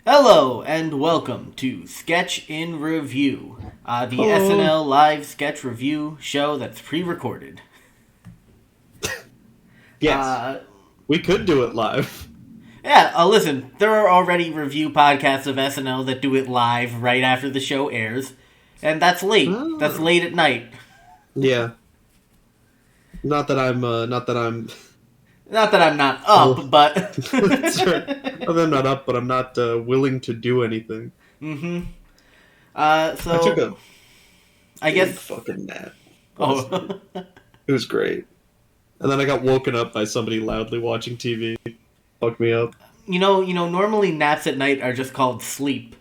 Hello and welcome to Sketch in Review, the Hello. SNL live sketch review show that's pre-recorded. Yes, we could do it live. Listen, there are already review podcasts of SNL that do it live right after the show airs, and that's late. That's Ah. late at night. Yeah, not that I'm. Not that I'm not Oh, up, but that's right. Not that I'm not up, but I'm not willing to do anything. mm-hmm. I took So a I big guess. fucking nap last night. Oh, It was great, and then I got woken up by somebody loudly watching TV. Fucked me up. Normally naps at night are just called sleep.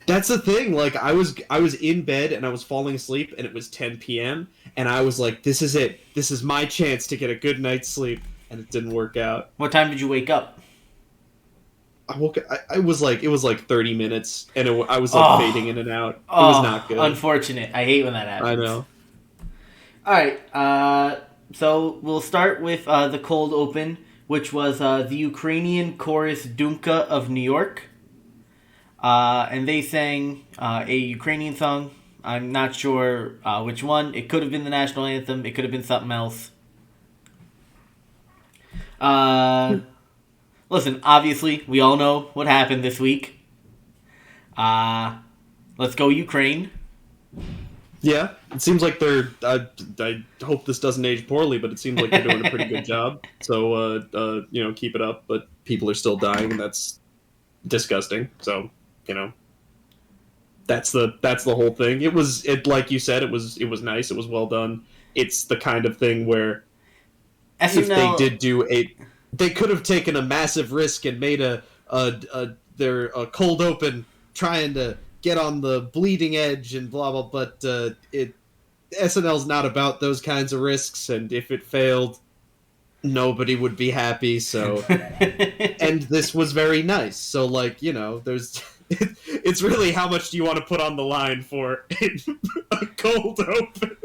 That's the thing. Like I was in bed and I was falling asleep, and it was 10 p.m. and I was like, "This is it. This is my chance to get a good night's sleep." And it didn't work out. What time did you wake up? I woke. I was like, it was like 30 minutes, and I was like Oh, fading in and out. It was oh, not good. unfortunate. I hate when that happens. I know. All right, so we'll start with the cold open, which was the Ukrainian chorus Dumka of New York. And they sang a Ukrainian song. I'm not sure which one. It could have been the national anthem. It could have been something else. Listen, obviously, we all know what happened this week. Let's go Ukraine. Yeah, it seems like they're. I hope this doesn't age poorly, but it seems like they're doing a pretty good job. So, keep it up. But people are still dying, and that's disgusting. So, that's the whole thing. It like you said, it was nice. It was well done. It's the kind of thing where if they SNL. did they could have taken a massive risk and made their cold open trying to get on the bleeding edge and blah blah. But SNL's not about those kinds of risks, and if it failed, nobody would be happy. So, and this was very nice. So, there's. It's really how much do you want to put on the line for a cold open?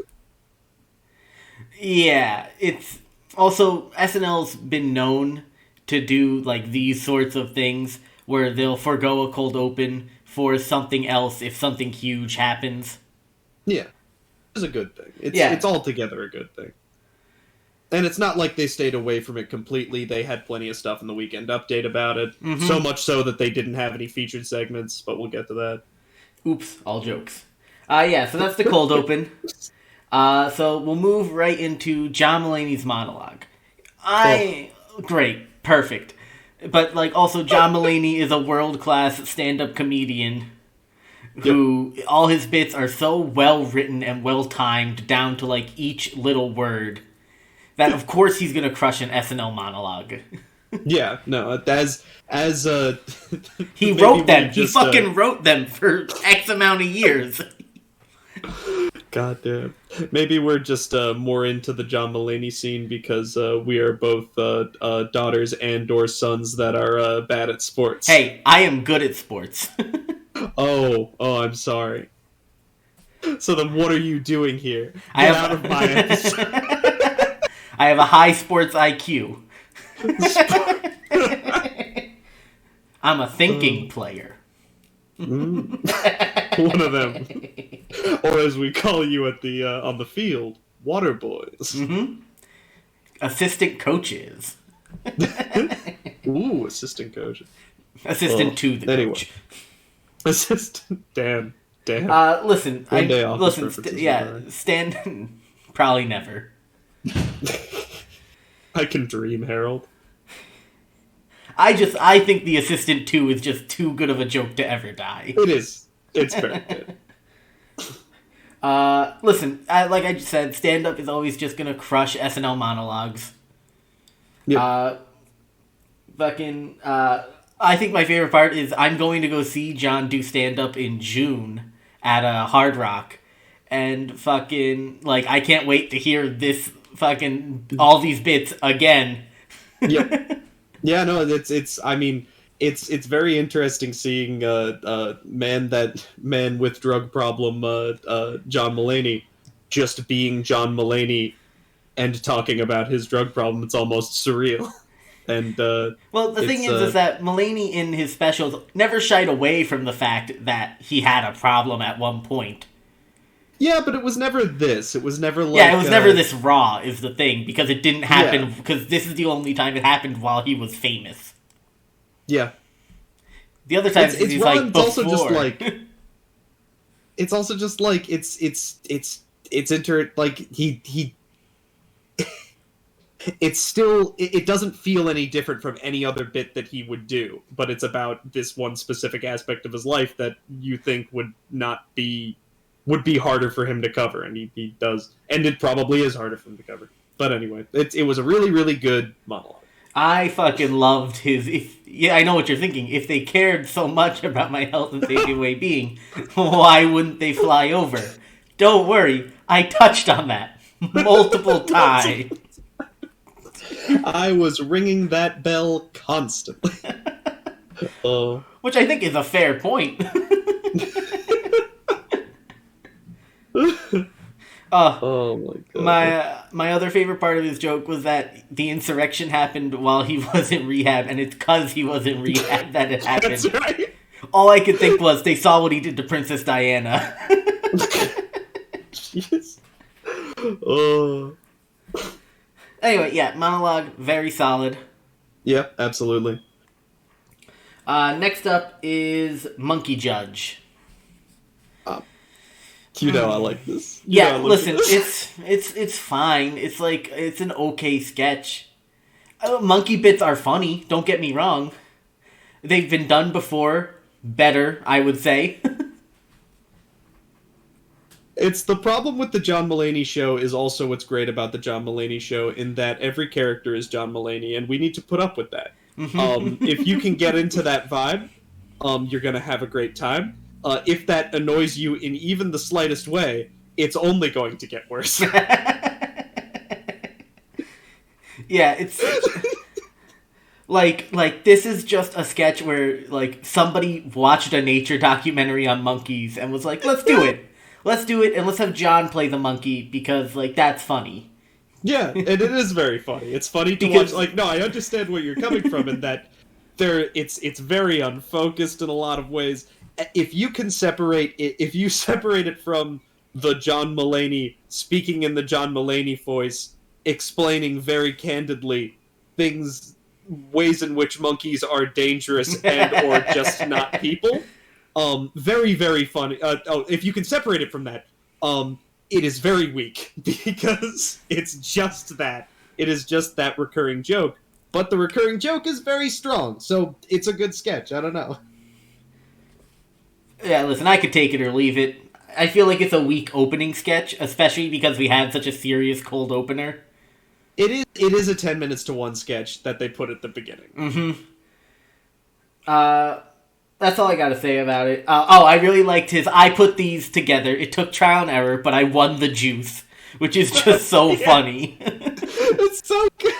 Yeah, it's also SNL's been known to do like these sorts of things where they'll forego a cold open for something else if something huge happens. Yeah, it's a good thing. Yeah. It's altogether a good thing. And it's not like they stayed away from it completely. They had plenty of stuff in the Weekend Update about it. Mm-hmm. So much so that they didn't have any featured segments, but we'll get to that. Oops, all jokes. So that's the cold open. So we'll move right into John Mulaney's monologue. Great, perfect. But also John Mulaney is a world-class stand-up comedian who all his bits are so well written and well timed down to each little word that of course he's gonna crush an SNL monologue. Yeah, no, as He maybe wrote them. we just, he fucking wrote them for X amount of years. Goddamn. Maybe we're just more into the John Mulaney scene because we are both daughters and/or sons that are bad at sports. Hey, I am good at sports. Oh, I'm sorry. So then, what are you doing here? I Get have- out of my episode. I have a high sports IQ. I'm a thinking player. One of them, or as we call you at the on the field, water boys. Mm-hmm. Assistant coaches. Ooh, assistant coach. Assistant to the anyway. coach. Assistant. Damn. Listen. One day Office listen. references will die. Stand. Probably never. I can dream, Harold. I think the assistant 2 is just too good of a joke to ever die. It is. It's very good. Listen, like I just said, stand-up is always just gonna crush SNL monologues. Yep. I think my favorite part is I'm going to go see John do stand-up in June at Hard Rock. And I can't wait to hear this all these bits again. Yep. Yeah, no, it's very interesting seeing man with drug problem John Mulaney just being John Mulaney and talking about his drug problem. It's almost surreal. And Well, the thing is that Mulaney in his specials never shied away from the fact that he had a problem at one point. yeah, but it was never this. It was never like... Yeah, it was never this raw, is the thing, because it didn't happen, because this is the only time it happened while he was famous. Yeah. The other times he's like, before. Also just like... It's also just like, he it's still, it doesn't feel any different from any other bit that he would do, but it's about this one specific aspect of his life that you think would be harder for him to cover, and he does, and it probably is harder for him to cover. But anyway, it was a really, really good monologue. I fucking loved his... Yeah, I know what you're thinking. If they cared so much about my health and safety way being, why wouldn't they fly over? Don't worry, I touched on that multiple times. I was ringing that bell constantly. Which I think is a fair point. Oh my god. My other favorite part of his joke was that the insurrection happened while he was in rehab, and it's because he was in rehab that it happened. That's right. All I could think was they saw what he did to Princess Diana. Jeez. Oh. Anyway, yeah, monologue, very solid. Yeah, absolutely. Next up is Monkey Judge. You know I like this. Listen, it's fine. It's like, it's an okay sketch. Monkey bits are funny, don't get me wrong. They've been done before. Better, I would say. It's the problem with the John Mulaney show is also what's great about the John Mulaney show, in that every character is John Mulaney, and we need to put up with that. If you can get into that vibe, you're going to have a great time. If that annoys you in even the slightest way, it's only going to get worse. Yeah, it's... Like, this is just a sketch where, like, somebody watched a nature documentary on monkeys and was like, let's do it. Let's do it, and let's have John play the monkey, because, like, that's funny. Yeah, and it is very funny. It's funny to watch. Like, no, I understand where you're coming from, in that it's very unfocused in a lot of ways. If you separate it from the John Mulaney speaking in the John Mulaney voice, explaining very candidly ways in which monkeys are dangerous and or just not people, very, very funny. If you can separate it from that, it is very weak, because it's just that. It is just that recurring joke. But the recurring joke is very strong, so it's a good sketch. I don't know. Yeah, listen, I could take it or leave it. I feel like it's a weak opening sketch, especially because we had such a serious cold opener. It is a 10 minutes to one sketch that they put at the beginning. Mm-hmm. That's all I gotta say about it. I really liked his, I put these together. It took trial and error, but I won the juice, which is just so funny. It's so good.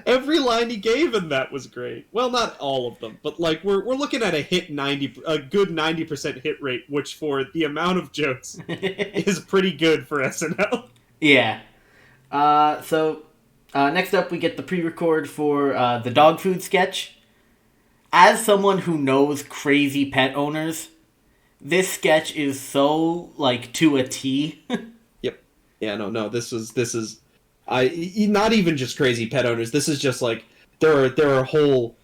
Every line he gave in that was great. Well, not all of them, but like we're looking at a good 90% hit rate, which for the amount of jokes is pretty good for SNL. Yeah. So next up we get the pre-record for the dog food sketch. As someone who knows crazy pet owners, this sketch is so, like, to a T. Yep. Yeah, no, this is not even just crazy pet owners. This is just like there are whole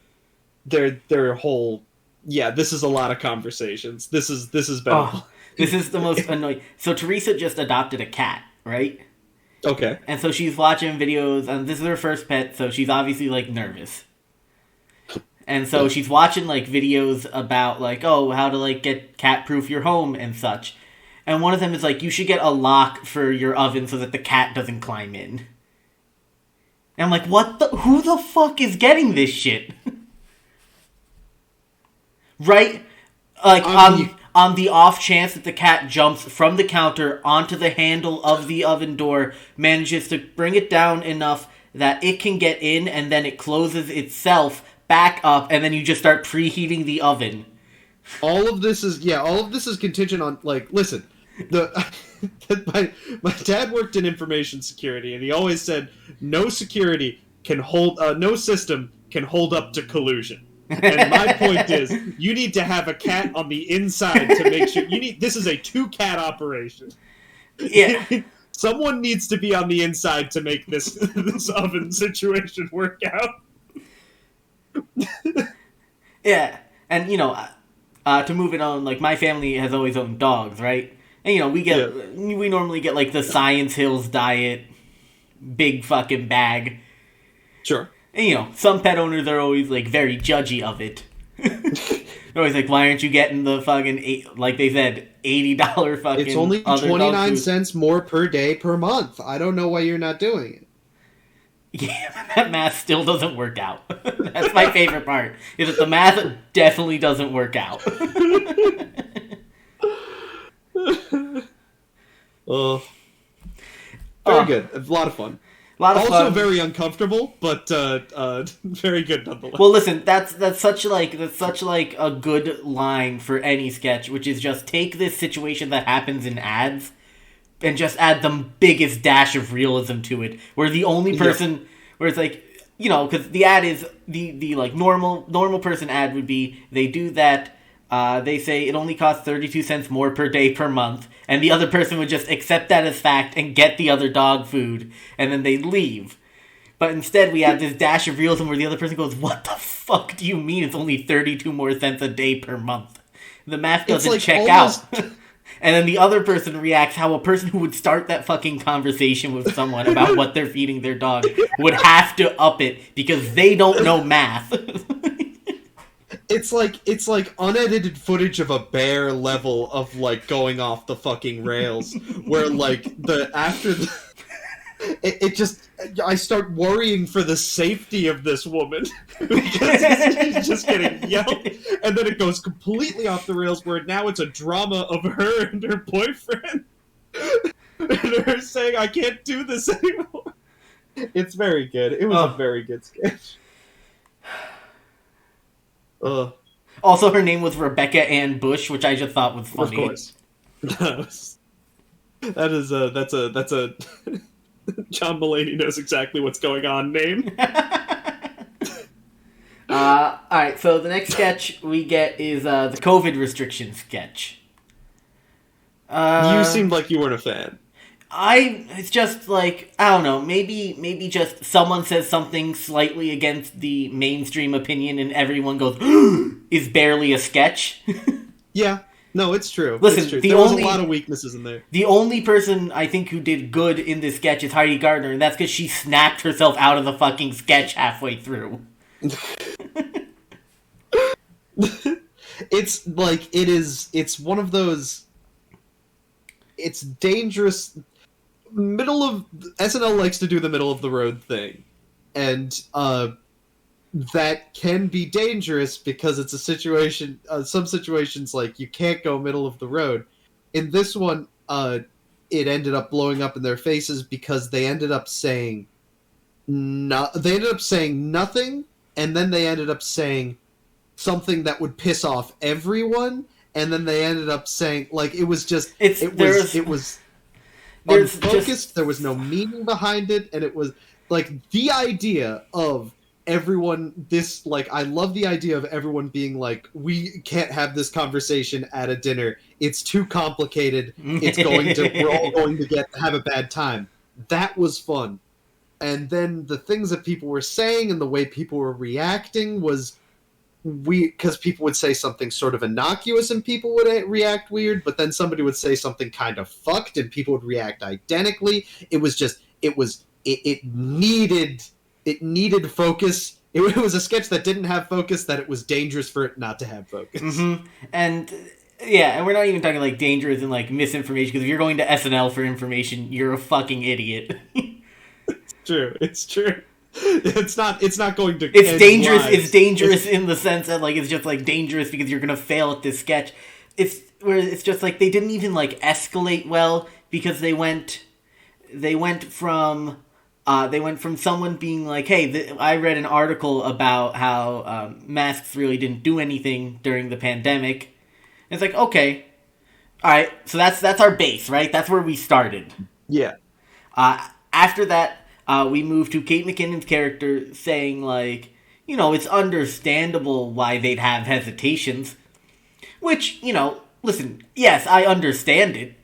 yeah, this is a lot of conversations. This has been this is the most annoying. So Teresa just adopted a cat, right? Okay. And so she's watching videos, and this is her first pet, so she's obviously, like, nervous. And so she's watching, like, videos about, like, how to, like, get cat-proof your home and such. And one of them is, like, you should get a lock for your oven so that the cat doesn't climb in. And I'm like, who the fuck is getting this shit? Right? Like, on the off chance that the cat jumps from the counter onto the handle of the oven door, manages to bring it down enough that it can get in, and then it closes itself back up, and then you just start preheating the oven. All of this is contingent on, like, listen, my dad worked in information security, and he always said, no security, no system can hold up to collusion. And my point is, you need to have a cat on the inside to make sure this is a 2-cat operation. Yeah. Someone needs to be on the inside to make this oven situation work out. Yeah. And, to move it on, like, my family has always owned dogs, right? And, we normally get, like, the Science Hills diet, big fucking bag. Sure. And, some pet owners are always, like, very judgy of it. They're always like, why aren't you getting the fucking, like they said, $80 fucking It's only other 29 cents more per day per month. I don't know why you're not doing it. Yeah, that math still doesn't work out. That's my favorite part, is that the math definitely doesn't work out. Very good. A lot of fun. Also very uncomfortable, but very good nonetheless. Well, listen, that's such like a good line for any sketch, which is just take this situation that happens in ads and just add the biggest dash of realism to it. Where the only person, where it's like, because the ad is the like normal person ad would be, they do that. They say it only costs 32 cents more per day per month, and the other person would just accept that as fact and get the other dog food, and then they leave. But instead, we have this dash of realism where the other person goes, "What the fuck do you mean? It's only 32 more cents a day per month? The math doesn't check out." And then the other person reacts how a person who would start that fucking conversation with someone about what they're feeding their dog would have to up it because they don't know math. It's like unedited footage of a bear level of like going off the fucking rails, where like I start worrying for the safety of this woman because she's just getting yelled, and then it goes completely off the rails where now it's a drama of her and her boyfriend, and her saying, "I can't do this anymore." It's very good. It was a very good sketch. Also, her name was Rebecca Ann Bush, which I just thought was funny. Of course. That's a John Mulaney knows exactly what's going on name. Alright, so the next sketch we get is the COVID restriction sketch. You seemed like you weren't a fan. It's just like, I don't know, maybe just someone says something slightly against the mainstream opinion and everyone goes, is barely a sketch. Yeah, no, it's true. Listen, it's true. There was a lot of weaknesses in there. The only person I think who did good in this sketch is Heidi Gardner, and that's because she snapped herself out of the fucking sketch halfway through. It's like, it's one of those, it's dangerous. SNL likes to do the middle of the road thing, and that can be dangerous because it's a situation. Some situations, like, you can't go middle of the road. In this one, it ended up blowing up in their faces because they ended up saying nothing, and then they ended up saying something that would piss off everyone, and then they ended up saying, like, it was unfocused. There was no meaning behind it, and it was like the idea of everyone. I love the idea of everyone being like, "We can't have this conversation at a dinner. It's too complicated. We're all going to have a bad time." That was fun, and then the things that people were saying and the way people were reacting was because people would say something sort of innocuous and people would react weird, but then somebody would say something kind of fucked and people would react identically. It needed focus. It was a sketch that didn't have focus, that it was dangerous for it not to have focus. Mm-hmm. And yeah, and we're not even talking like dangerous and like misinformation, because if you're going to SNL for information, you're a fucking idiot. It's true. It's not going to. It's dangerous. It's dangerous in the sense that like it's just like dangerous because you're gonna fail at this sketch. It's just like they didn't even like escalate well, because they went from someone being like, "Hey, I read an article about how masks really didn't do anything during the pandemic." And it's like, okay, all right, so that's our base, right? That's where we started. Yeah. After that. we move to Kate McKinnon's character saying, like, you know, it's understandable why they'd have hesitations. Which, you know, listen, yes, I understand it.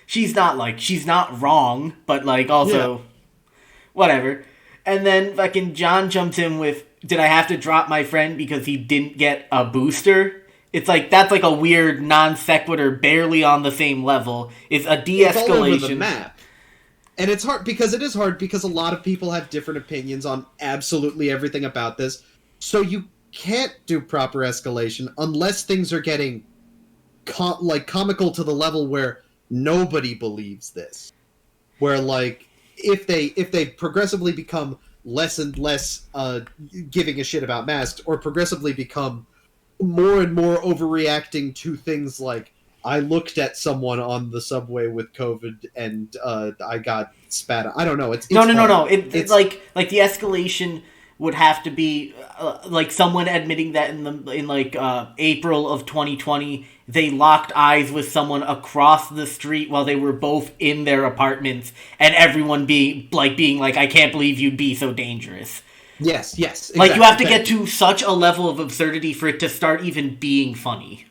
She's not wrong, but, like, also, whatever. And then fucking John jumps in with, did I have to drop my friend because he didn't get a booster? It's like, that's like a weird non sequitur, barely on the same level. It's a de-escalation. It's all over the map. And it's hard, because it is hard, because a lot of people have different opinions on absolutely everything about this. So you can't do proper escalation unless things are getting, comical to the level where nobody believes this. Where, like, if they progressively become less and less giving a shit about masks, or progressively become more and more overreacting to things like, I looked at someone on the subway with COVID and I got spat on. I don't know. It's no. It's like the escalation would have to be like someone admitting that in April of 2020 they locked eyes with someone across the street while they were both in their apartments, and everyone being like, I can't believe you'd be so dangerous. Yes, exactly. Like, you have to get to such a level of absurdity for it to start even being funny.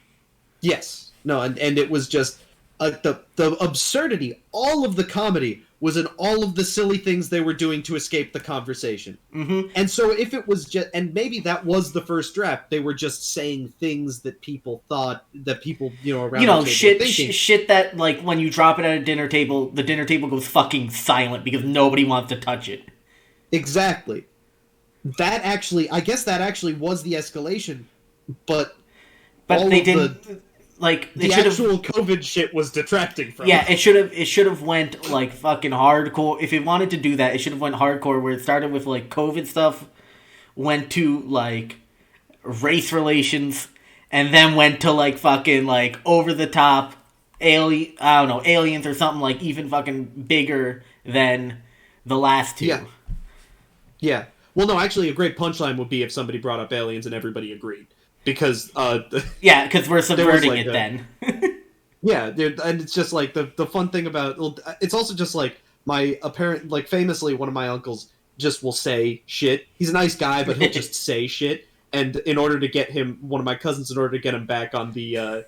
Yes. No, and it was just the absurdity, all of the comedy was in all of the silly things they were doing to escape the conversation. Mm-hmm. And so if it was just, and maybe that was the first draft, they were just saying things that people thought, that people, around the table shit that, like, when you drop it at a dinner table, the dinner table goes fucking silent because nobody wants to touch it. Exactly. I guess that actually was the escalation, but they didn't. Like, the actual COVID shit was detracting from it. Yeah, it should have went, like, fucking hardcore. If it wanted to do that, it should have went hardcore, where it started with, like, COVID stuff, went to, like, race relations, and then went to, like, fucking, like, over the top aliens or something, like, even fucking bigger than the last two. Yeah. Well, no, actually, a great punchline would be if somebody brought up aliens and everybody agreed. Because because we're subverting it then. Yeah, dude, and it's just like the fun thing about, it's also just like famously one of my uncles just will say shit. He's a nice guy, but he'll just say shit. And in order to get one of my cousins, in order to get him back on the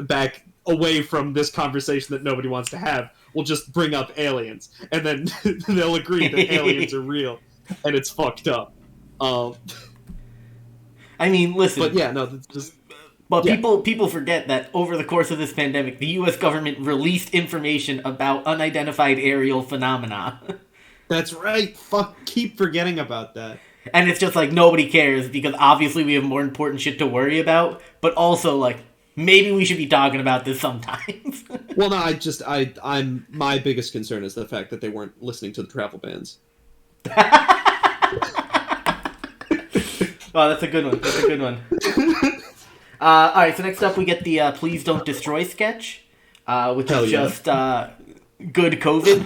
back away from this conversation that nobody wants to have, we'll just bring up aliens, and then they'll agree that aliens are real, and it's fucked up. I mean, listen. But yeah, no, that's just. But yeah. People forget that over the course of this pandemic, the U.S. government released information about unidentified aerial phenomena. That's right. Keep forgetting about that. And it's just like, nobody cares, because obviously we have more important shit to worry about, but also, like, maybe we should be talking about this sometimes. Well, no, my biggest concern is the fact that they weren't listening to the travel bans. Oh, that's a good one. Alright, so next up we get the Please Don't Destroy sketch, which is just good COVID.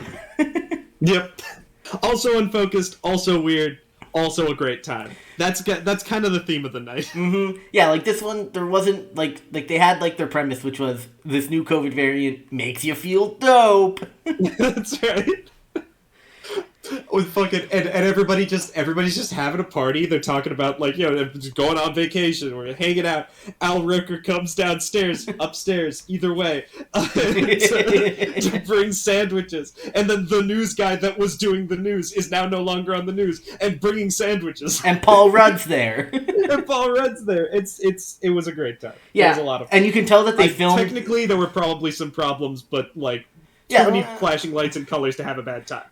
Yep. Also unfocused, also weird, also a great time. That's kind of the theme of the night. Mm-hmm. Yeah, like this one, there wasn't, like they had, like, their premise, which was, this new COVID variant makes you feel dope. That's right. With fucking and everybody's just having a party. They're talking about, like, just going on vacation. We're hanging out. Al Roker comes upstairs, either way, to bring sandwiches. And then the news guy that was doing the news is now no longer on the news and bringing sandwiches. And Paul Rudd's there. It was a great time. Yeah, it was a lot of fun. And you can tell that they filmed. Technically, there were probably some problems, but, like, too many flashing lights and colors to have a bad time.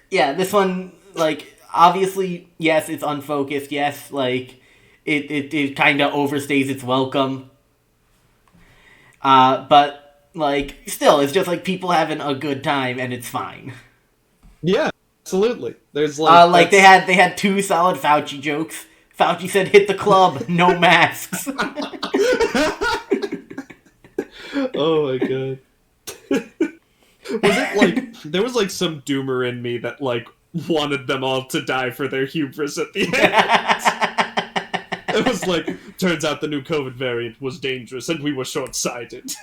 Yeah, this one, like, obviously, yes, it's unfocused. Yes, like, it kind of overstays its welcome. But, like, still, it's just, like, people having a good time, and it's fine. Yeah, absolutely. There's, they had two solid Fauci jokes. Fauci said, "Hit the club, no masks." Oh my god. Was it like there was like some doomer in me that like wanted them all to die for their hubris at the end? It was like, turns out the new COVID variant was dangerous and we were short-sighted.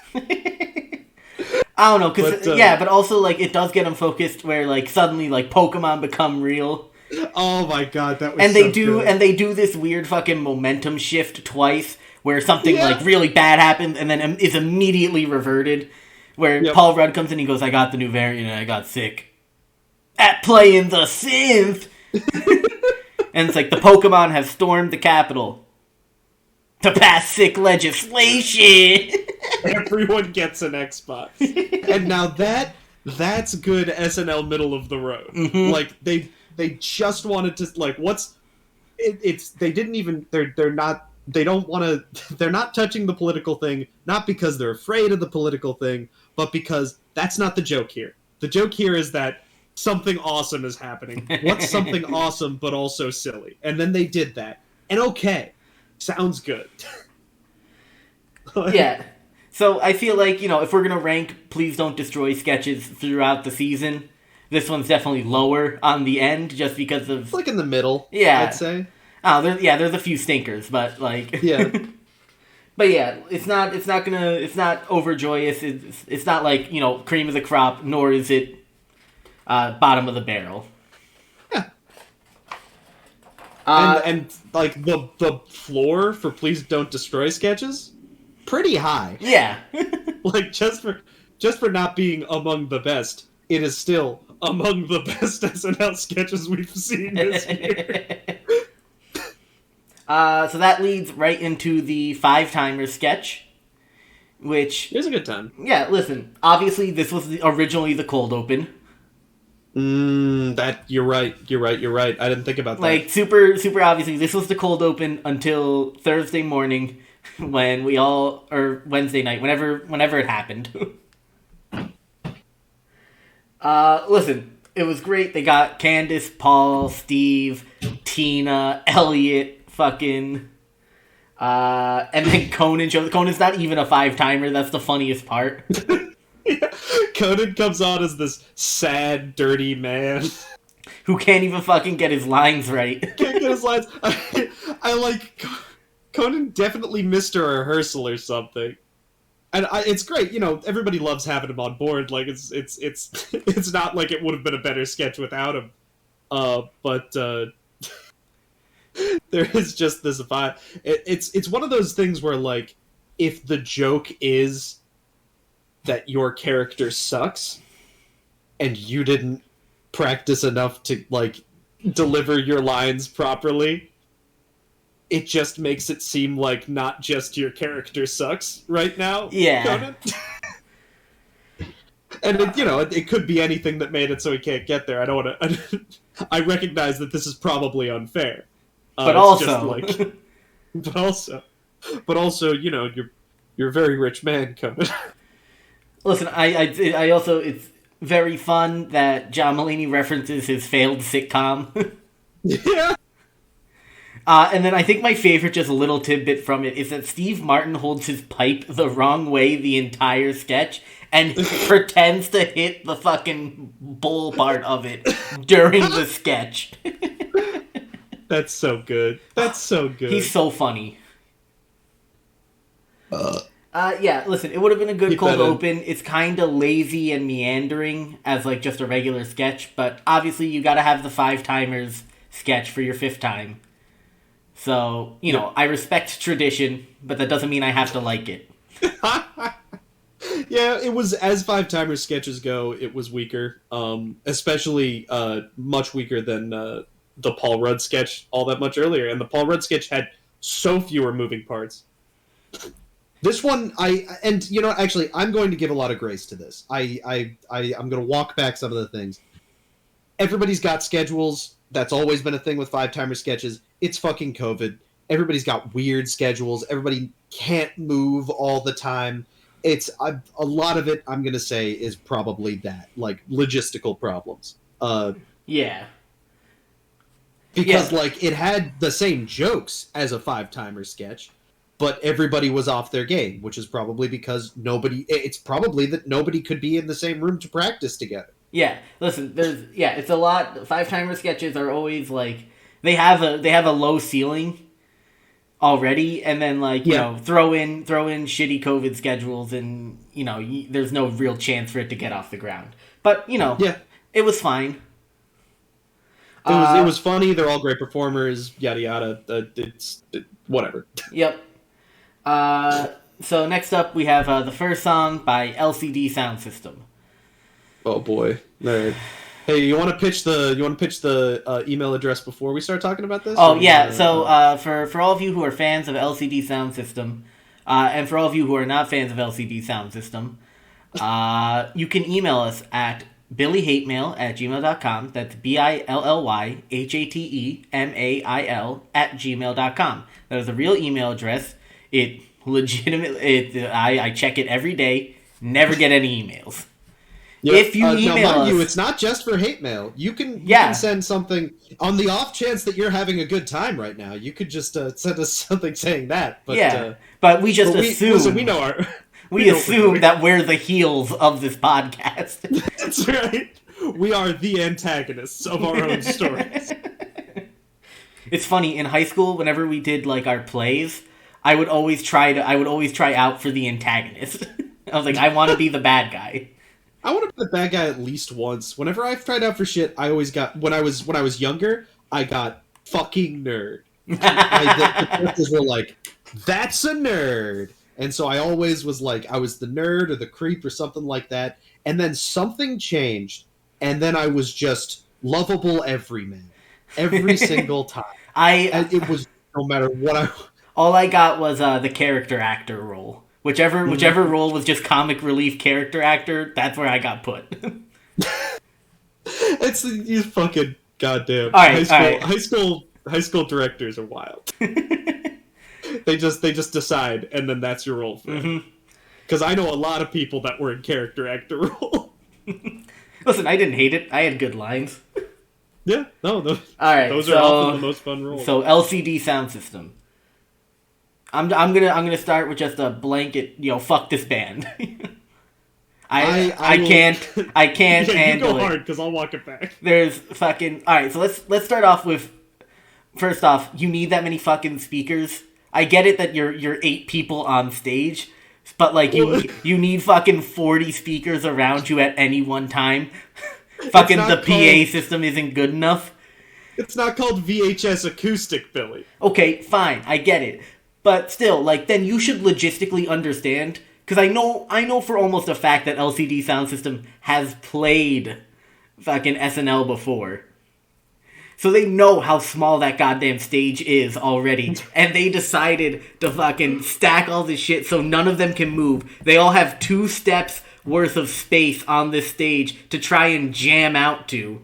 I don't know, because But, yeah, but also like it does get them focused where like suddenly like Pokemon become real, oh my god, that was and so good. they do this weird fucking momentum shift twice where something Yeah. like really bad happens and then is immediately reverted. Where Yep. Paul Rudd comes in, he goes, "I got the new variant and I got sick at playing the synth," and it's like the Pokemon have stormed the Capitol to pass sick legislation. Everyone gets an Xbox. And now that's good SNL middle of the road. Mhm. Like they just wanted to like it's they didn't even they're not they don't want to they're not touching the political thing, not because they're afraid of the political thing, but because that's not the joke here. The joke here is that something awesome is happening. What's something awesome but also silly? And then they did that. And okay, sounds good. Yeah. So I feel like, if we're going to rank Please Don't Destroy sketches throughout the season, this one's definitely lower on the end just because of... Like in the middle, Yeah. I'd say. Oh, there's a few stinkers, but like... Yeah. But yeah, it's not overjoyous. It's not like, cream of the crop, nor is it bottom of the barrel. Yeah. And like the floor for Please Don't Destroy sketches, pretty high. Yeah. Like just for not being among the best, it is still among the best SNL sketches we've seen this year. So that leads right into the five-timer sketch, which... It was a good time. Yeah, listen, obviously this was originally the cold open. That you're right. I didn't think about that. Like, super obviously, this was the cold open until Thursday morning when or Wednesday night, whenever it happened. Listen, it was great. They got Candace, Paul, Steve, Tina, Elliot, fucking, and then Conan shows. Conan's not even a five-timer. That's the funniest part. Yeah. Conan comes on as this sad, dirty man who can't even fucking get his lines right. Can't get his lines. I like Conan definitely missed a rehearsal or something, and it's great. Everybody loves having him on board. Like it's not like it would have been a better sketch without him. But there is just this vibe. It's one of those things where like if the joke is that your character sucks and you didn't practice enough to like deliver your lines properly, it just makes it seem like not just your character sucks right now. Yeah. And it could be anything that made it so he can't get there. I don't want to. I recognize that this is probably unfair, but also, you're a very rich man, Conan. Listen, I also, it's very fun that John Mulaney references his failed sitcom. Yeah. And then I think my favorite just little tidbit from it is that Steve Martin holds his pipe the wrong way the entire sketch and pretends to hit the fucking bull part of it during the sketch. That's so good. He's so funny. Yeah, listen, it would have been a good cold open. It's kind of lazy and meandering as, like, just a regular sketch, but obviously you gotta have the five-timers sketch for your fifth time. So, I respect tradition, but that doesn't mean I have to like it. Yeah, it was, as five-timer sketches go, it was weaker. Especially, much weaker than the Paul Rudd sketch all that much earlier. And the Paul Rudd sketch had so fewer moving parts. This one, actually, I'm going to give a lot of grace to this. I'm going to walk back some of the things. Everybody's got schedules. That's always been a thing with five-timer sketches. It's fucking COVID. Everybody's got weird schedules. Everybody can't move all the time. It's a lot of it, I'm going to say, is probably that, like, logistical problems. Yeah. Because, like, it had the same jokes as a five-timer sketch, but everybody was off their game, which is probably because it's probably that nobody could be in the same room to practice together. Yeah, listen, it's a lot. Five-timer sketches are always, like, they have a low ceiling already, and then, like, throw in shitty COVID schedules, and, there's no real chance for it to get off the ground. But, Yeah. it was fine. It was funny. They're all great performers. Yada yada. Whatever. Yep. So next up we have the first song by LCD Soundsystem. Oh boy. All right. Hey, you want to pitch the email address before we start talking about this? Oh yeah. So for all of you who are fans of LCD Soundsystem, and for all of you who are not fans of LCD Soundsystem, you can email us at billyhatemail@gmail.com. That's BILLYHATEMAIL@gmail.com. That is a real email address. It legitimately, I check it every day. Never get any emails. Yep. If you email now, mind us, you, it's not just for hate mail. You can send something on the off chance that you're having a good time right now. You could just send us something saying that. But, but we just assume. We know our. We assume that we're the heels of this podcast. That's right. We are the antagonists of our own stories. It's funny, in high school, whenever we did like our plays, I would always try out for the antagonist. I was like, I want to be the bad guy. I want to be the bad guy at least once. Whenever I've tried out for shit, I always got when I was younger, I got fucking nerd. The characters were like, that's a nerd. And so I always was like, I was the nerd or the creep or something like that. And then something changed, and then I was just lovable everyman. Every single time. It was no matter what all I got was the character actor role. Whichever role was just comic relief character actor, that's where I got put. It's you fucking goddamn high school directors are wild. They just decide, and then that's your role for it. Because I know a lot of people that were in character actor role. Listen, I didn't hate it. I had good lines. Yeah, no, all right, those are often the most fun roles. So LCD Soundsystem. I'm gonna start with just a blanket, fuck this band. I can't handle you go it. hard because I'll walk it back. There's fucking all right. So let's start off with, first off, you need that many fucking speakers. I get it that you're 8 people on stage, but like you need fucking 40 speakers around you at any one time. Fucking the PA system isn't good enough. It's not called VHS acoustic, Billy. Okay, fine, I get it. But still, like, then you should logistically understand, because I know for almost a fact that LCD Soundsystem has played fucking SNL before. So they know how small that goddamn stage is already. And they decided to fucking stack all this shit so none of them can move. They all have 2 steps worth of space on this stage to try and jam out to.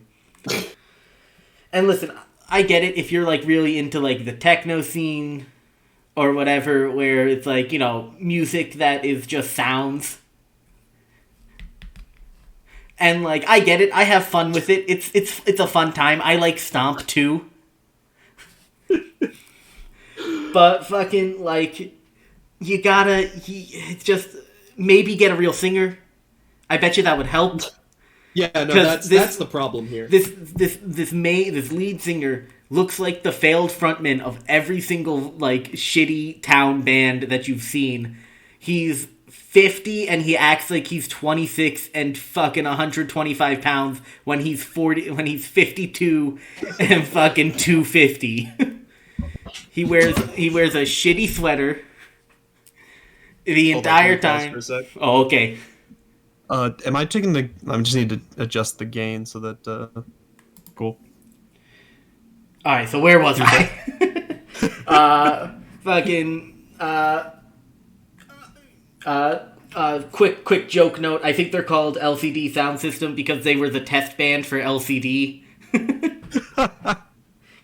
And listen, I get it if you're, like, really into, like, the techno scene or whatever, where it's like, music that is just sounds. And like, I get it. I have fun with it. It's a fun time. I like Stomp too. But fucking like, it's just maybe get a real singer. I bet you that would help. Yeah, no, that's the problem here. This lead singer looks like the failed frontman of every single, like, shitty town band that you've seen. He's 50 and he acts like he's 26 and fucking 125 pounds when he's 52 and fucking 250. He wears a shitty sweater the entire time. Oh, okay. Am I taking the... I just need to adjust the gain so that... Cool. Alright, so where was I? Quick joke note. I think they're called LCD Soundsystem because they were the test band for LCD. Because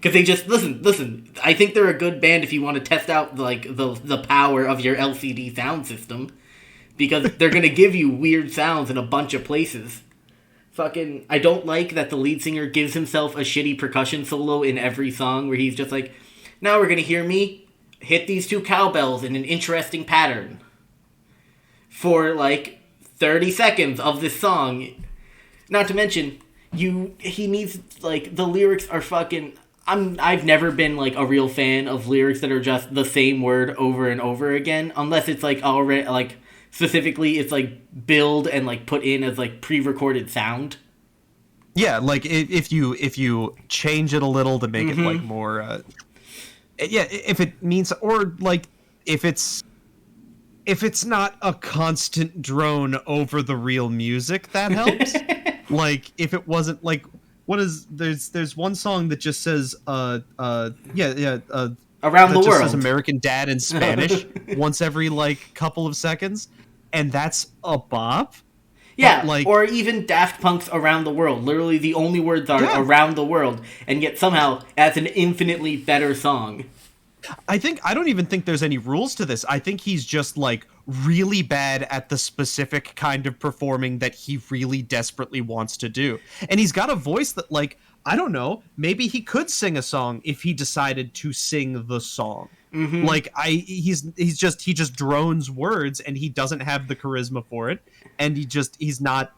they just... Listen. I think they're a good band if you want to test out, like, the power of your LCD sound system. Because they're going to give you weird sounds in a bunch of places. Fucking, I don't like that the lead singer gives himself a shitty percussion solo in every song where he's just like, now we're gonna hear me hit these 2 cowbells in an interesting pattern for like 30 seconds of this song. Not to mention, he needs, like, the lyrics are fucking... I've never been, like, a real fan of lyrics that are just the same word over and over again, unless it's, like, already, like, specifically it's like billed and like put in as like pre-recorded sound. Yeah, like if you change it a little to make it like more, if it means, or like if it's not a constant drone over the real music, that helps. Like if it wasn't like, there's one song that just says Around that the just world says American Dad in Spanish once every like couple of seconds, and that's a bop. Yeah, But, like, or even Daft Punk's Around the World. Literally the only words are around the world, and yet somehow that's an infinitely better song. I don't even think there's any rules to this. I think he's just like really bad at the specific kind of performing that he really desperately wants to do. And he's got a voice that, like, I don't know, maybe he could sing a song if he decided to sing the song. Like he just drones words, and he doesn't have the charisma for it, and he's not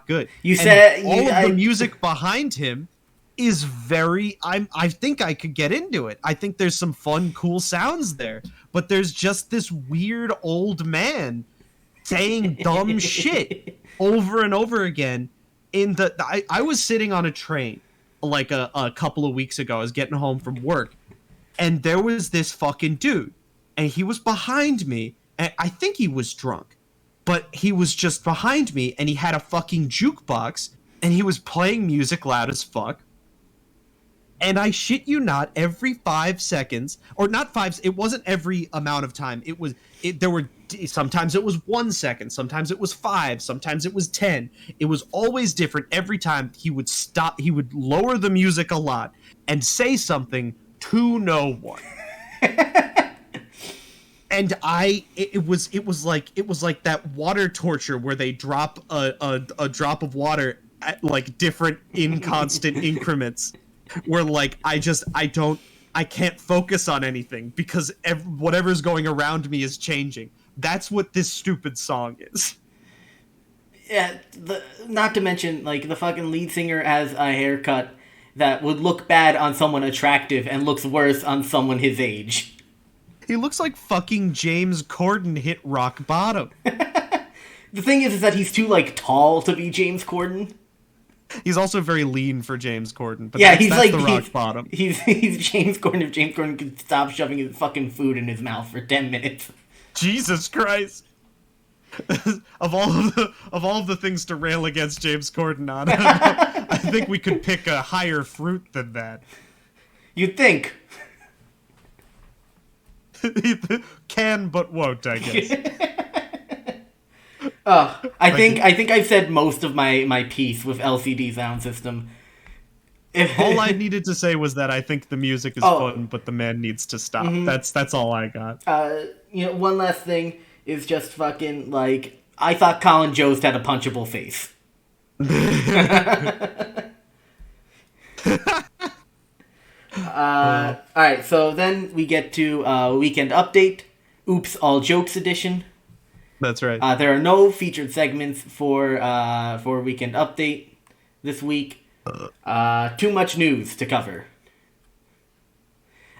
good. You said all of the music behind him is very, I think I could get into it. I think there's some fun, cool sounds there, but there's just this weird old man saying dumb shit over and over again. I was sitting on a train like a couple of weeks ago. I was getting home from work, and there was this fucking dude, and he was behind me, and I think he was drunk, but he was just behind me, and he had a fucking jukebox, and he was playing music loud as fuck. And I shit you not, every 5 seconds, or not five, it wasn't every amount of time. Sometimes it was 1 second, sometimes it was 5, sometimes it was 10. It was always different. Every time he would stop, he would lower the music a lot and say something to no one. And it was like that water torture where they drop a drop of water at like different inconstant increments. Where like I can't focus on anything because whatever's going around me is changing. That's what this stupid song is. Yeah, not to mention like the fucking lead singer has a haircut that would look bad on someone attractive and looks worse on someone his age. He looks like fucking James Corden hit rock bottom. The thing is that he's too like tall to be James Corden. He's also very lean for James Corden, but yeah, that's the rock bottom. He's James Corden if James Corden could stop shoving his fucking food in his mouth for 10 minutes. Jesus Christ. of all of the things to rail against James Corden on, I think we could pick a higher fruit than that. You'd think. Can but won't, I guess. I think I've said most of my piece with LCD Soundsystem. All I needed to say was that I think the music is fun, but the man needs to stop. That's all I got. One last thing is just fucking like I thought Colin Jost had a punchable face. Alright, so then we get to Weekend Update. Oops, All Jokes Edition. That's right. There are no featured segments for Weekend Update this week. Too much news to cover.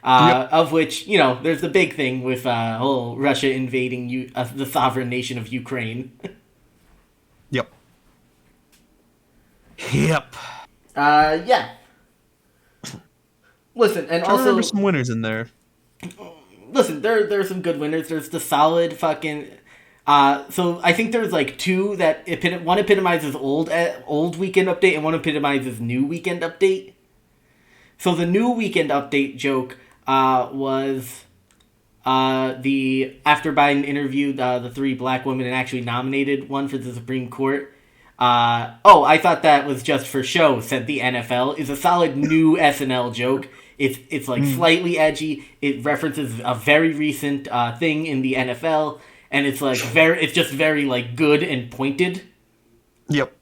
Of which, there's the big thing with whole Russia invading the sovereign nation of Ukraine. Yep. Yeah. Listen, and also remember some winners in there. Listen, there are some good winners. There's the solid fucking. So I think there's like two that one epitomizes old Weekend Update and one epitomizes new Weekend Update. So the new Weekend Update joke was the after Biden interviewed the 3 black women and actually nominated one for the Supreme Court. I thought that was just for show, said the NFL, is a solid new SNL joke. It's like slightly edgy. It references a very recent thing in the NFL. And it's like it's just very like good and pointed. Yep.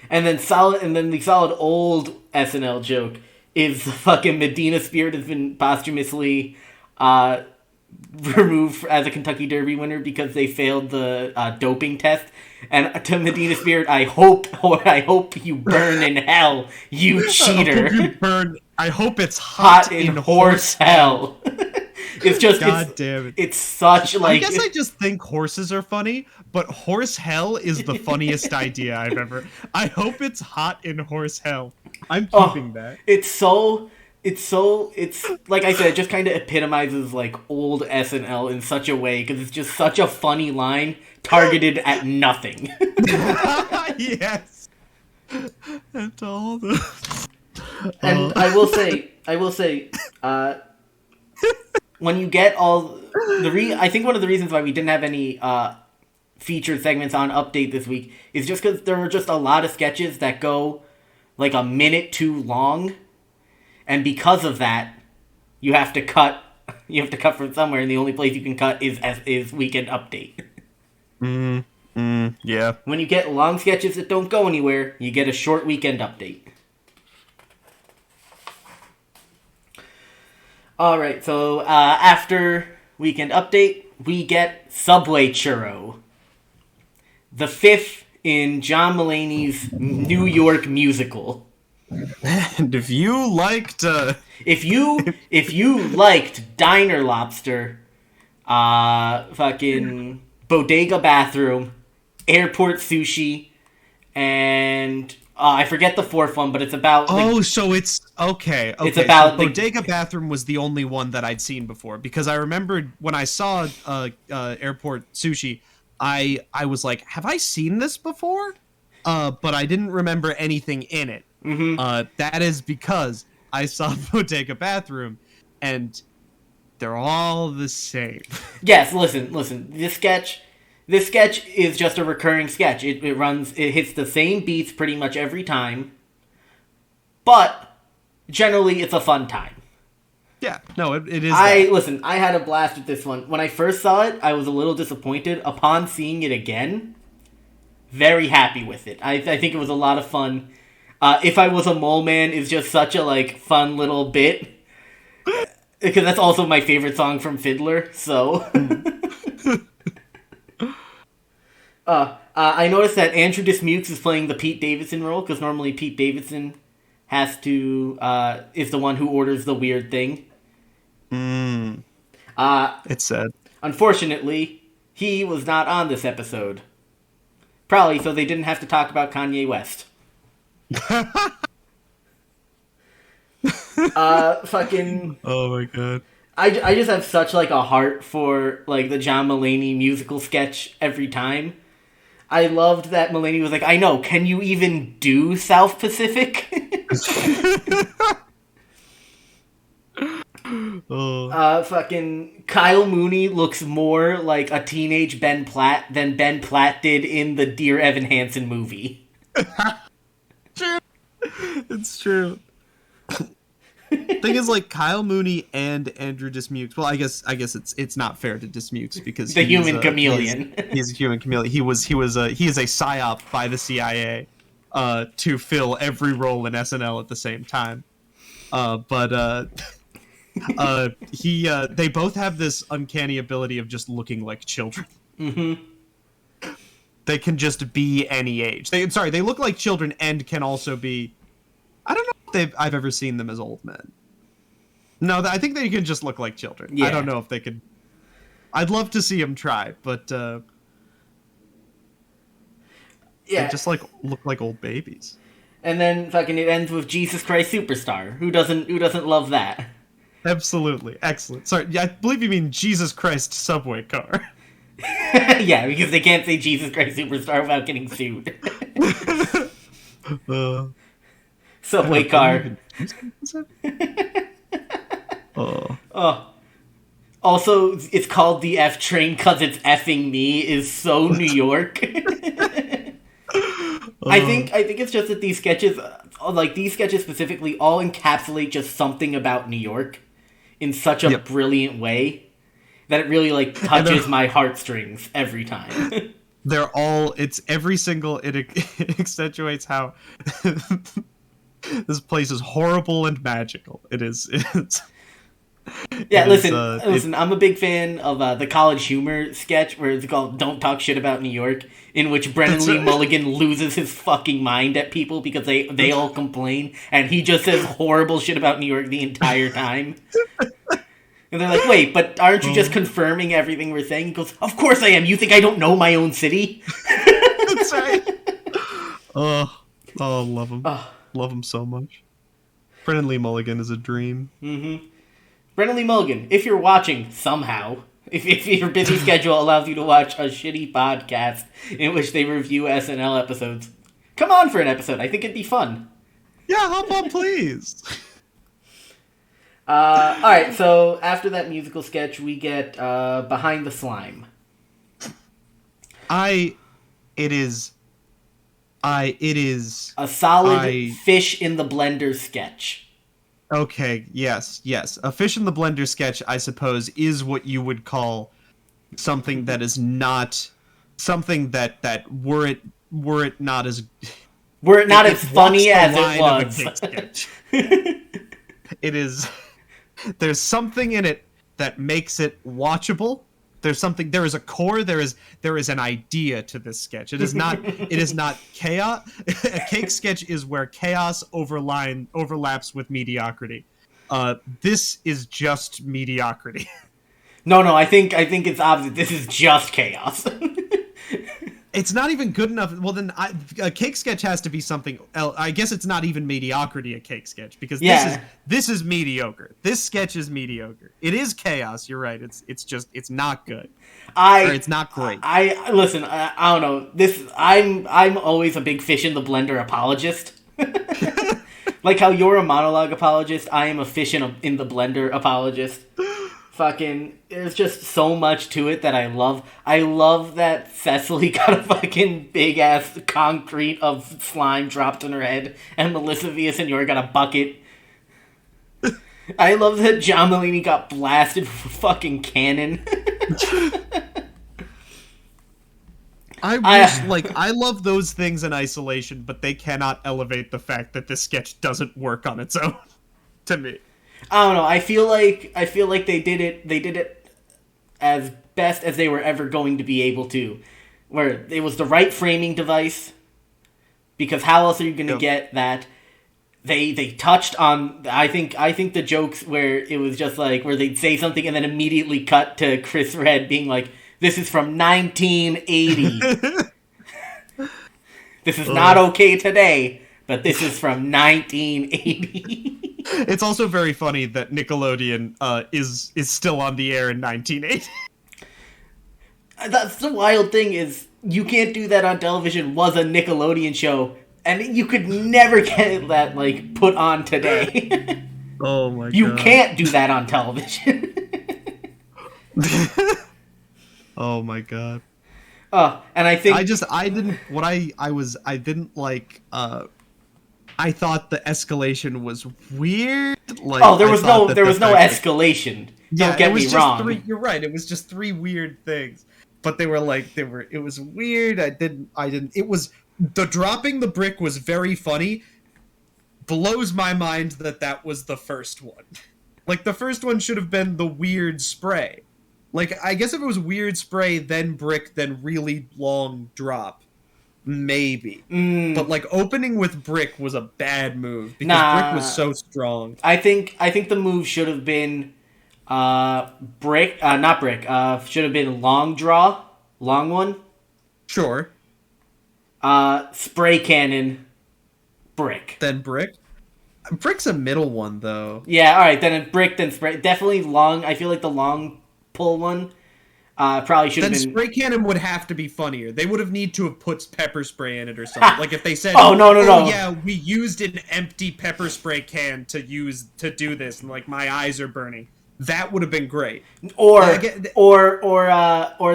And then the solid old SNL joke is the fucking Medina Spirit has been posthumously removed as a Kentucky Derby winner because they failed the doping test. And to Medina Spirit, I hope you burn in hell, you cheater. I hope it's hot in horse hell. It's just God damn it. It's such like. I guess I just think horses are funny, but horse hell is the funniest idea I've ever. I hope it's hot in horse hell. I'm keeping that. It's like I said, it just kind of epitomizes like old SNL in such a way because it's just such a funny line targeted at nothing. Yes. And all the. And I will say, when you get all I think one of the reasons why we didn't have any featured segments on Update this week is just because there were just a lot of sketches that go like a minute too long, and because of that, you have to cut. You have to cut from somewhere, and the only place you can cut is Weekend Update. Yeah. When you get long sketches that don't go anywhere, you get a short Weekend Update. Alright, so after Weekend Update, we get Subway Churro. The fifth in John Mulaney's New York musical. And if you liked... If you liked Diner Lobster, fucking Bodega Bathroom, Airport Sushi, and... I forget the fourth one, but it's about... so it's... Okay. It's about... So Bodega Bathroom was the only one that I'd seen before, because I remembered when I saw Airport Sushi, I was like, have I seen this before? But I didn't remember anything in it. Mm-hmm. That is because I saw Bodega Bathroom, and they're all the same. Yes, listen. This sketch is just a recurring sketch. It hits the same beats pretty much every time, but generally it's a fun time. Yeah, no, it is. I had a blast with this one. When I first saw it, I was a little disappointed. Upon seeing it again, very happy with it. I think it was a lot of fun. If I Was a Mole Man is just such a like fun little bit. Because that's also my favorite song from Fiddler, so... I noticed that Andrew Dismukes is playing the Pete Davidson role, because normally Pete Davidson has to, is the one who orders the weird thing. It's sad. Unfortunately, he was not on this episode. Probably so they didn't have to talk about Kanye West. Fucking... Oh my god. I just have such, like, a heart for, like, the John Mulaney musical sketch every time. I loved that Mulaney was like, I know, can you even do South Pacific? Fucking Kyle Mooney looks more like a teenage Ben Platt than Ben Platt did in the Dear Evan Hansen movie. True. It's true. Thing is, like, Kyle Mooney and Andrew Dismukes. Well, I guess it's not fair to Dismukes because the human chameleon. He's a human chameleon. He is a psyop by the CIA to fill every role in SNL at the same time. They both have this uncanny ability of just looking like children. Mm-hmm. They can just be any age. They look like children and can also be. I don't know if I've ever seen them as old men. No, I think they can just look like children. Yeah. I don't know if they could. I'd love to see them try, but they just like look like old babies. And then fucking it ends with Jesus Christ Superstar. Who doesn't love that? Absolutely. Excellent. Sorry, I believe you mean Jesus Christ Subway Car. Yeah, because they can't say Jesus Christ Superstar without getting sued. Subway Car. Also, it's called the F Train because it's effing me is so New York. I think it's just that these sketches specifically, all encapsulate just something about New York in such a brilliant way that it really like touches my heartstrings every time. They're all. It's every single. It accentuates how this place is horrible and magical. It is. Yeah, listen. I'm a big fan of the College Humor sketch where it's called "Don't Talk Shit About New York," in which Brennan Lee Mulligan loses his fucking mind at people because they all complain, and he just says horrible shit about New York the entire time. And they're like, wait, but aren't you just confirming everything we're saying? He goes, of course I am. You think I don't know my own city? That's right. Love him. Love him so much. Brennan Lee Mulligan is a dream. Mm-hmm. Brennan Lee Mulligan, if you're watching somehow, if your busy schedule allows you to watch a shitty podcast in which they review SNL episodes, come on for an episode. I think it'd be fun. Yeah, hop on, please. Alright, so after that musical sketch, we get Behind the Slime. It is a solid fish in the blender sketch. Okay, yes. A fish in the blender sketch, I suppose, is what you would call something that is not something that were it not as funny as it was. It is. There's something in it that makes it watchable. There is a core, there is an idea to this sketch. It is not chaos. A cake sketch is where chaos overlaps with mediocrity. This is just mediocrity. No, I think it's opposite. This is just chaos. It's not even good enough. Well, then a cake sketch has to be something else. I guess it's not even mediocrity, a cake sketch, because this is mediocre. This sketch is mediocre. It is chaos. You're right. It's not good. It's not great. Listen. I don't know. I'm always a big fish in the blender apologist. Like how you're a monologue apologist, I am a fish in the blender apologist. Fucking, there's just so much to it that I love. I love that Cecily got a fucking big ass concrete of slime dropped on her head, and Melissa Villaseñor got a bucket. I love that John Mulaney got blasted with a fucking cannon. I love those things in isolation, but they cannot elevate the fact that this sketch doesn't work on its own. To me. I don't know. I feel like they did it as best as they were ever going to be able to, where it was the right framing device. Because how else are you going to get that? They touched on. I think the jokes where it was just like where they'd say something and then immediately cut to Chris Red being like, "This is from 1980. This is not okay today, but this is from 1980." It's also very funny that Nickelodeon is still on the air in 1980. That's the wild thing is you can't do that on television. Was a Nickelodeon show, and you could never get that like put on today. Oh my god! You can't do that on television. Oh my god! And I think I thought the escalation was weird. Like, there was no escalation. Don't get me wrong. You're right. It was just three weird things, but it was weird. It was the dropping the brick was very funny. Blows my mind that was the first one. Like the first one should have been the weird spray. Like I guess if it was weird spray, then brick, then really long drop. Maybe. But like opening with brick was a bad move because brick was so strong. I think the move should have been brick, not brick, should have been long one. Sure. Spray cannon, brick. Then brick. Brick's a middle one though. Yeah, all right, then brick, then spray. Definitely long. I feel like the long pull one probably should have been. Then spray cannon would have to be funnier. They would have need to have put pepper spray in it or something. Like if they said, no. Yeah, we used an empty pepper spray can to do this, and like my eyes are burning. That would have been great. Or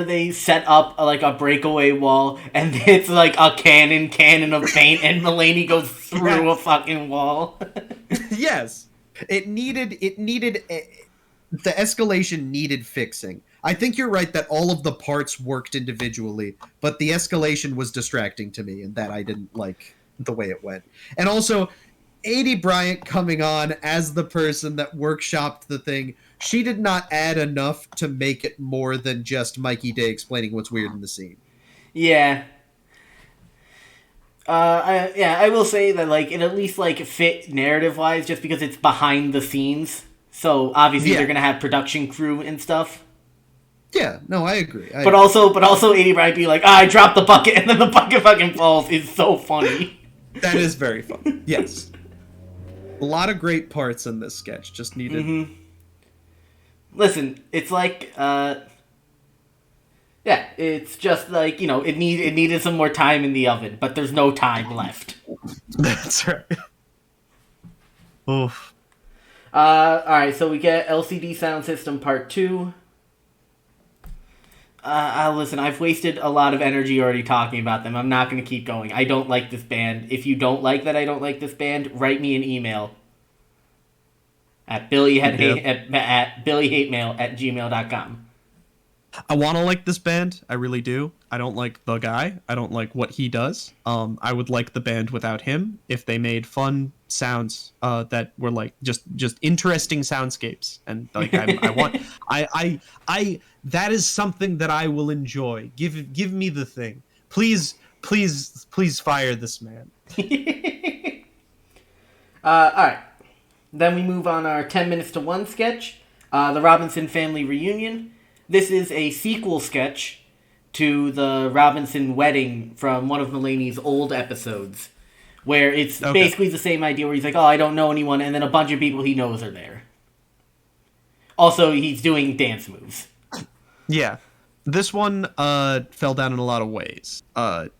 they set up like a breakaway wall, and it's like a cannon of paint, and Mulaney goes through a fucking wall. Yes, it needed the escalation needed fixing. I think you're right that all of the parts worked individually, but the escalation was distracting to me, and that I didn't like the way it went. And also, A.D. Bryant coming on as the person that workshopped the thing, she did not add enough to make it more than just Mikey Day explaining what's weird in the scene. Yeah. I will say that like it at least like fit narrative-wise just because it's behind the scenes. So obviously Yeah. they're gonna have production crew and stuff. Yeah, no, I agree. But also, 80 Bright be like, I dropped the bucket, and then the bucket fucking falls. Is so funny. That is very fun. Yes. A lot of great parts in this sketch. Just needed. Mm-hmm. Listen, it's like, yeah, it's just like, it needed some more time in the oven, but there's no time left. That's right. Oof. Alright, so we get LCD Sound System Part 2. Listen, I've wasted a lot of energy already talking about them. I'm not going to keep going. I don't like this band. If you don't like that I don't like this band, write me an email at billyhatemail@gmail.com. I want to like this band. I really do. I don't like the guy. I don't like what he does. I would like the band without him if they made fun sounds that were like just interesting soundscapes. And like I that is something that I will enjoy. Give me the thing. Please fire this man. All right. Then we move on our 10 minutes to 1 sketch, the Robinson Family Reunion. This is a sequel sketch to the Robinson wedding from one of Mulaney's old episodes, where it's basically the same idea where he's like, oh, I don't know anyone, and then a bunch of people he knows are there. Also, he's doing dance moves. Yeah. This one fell down in a lot of ways. The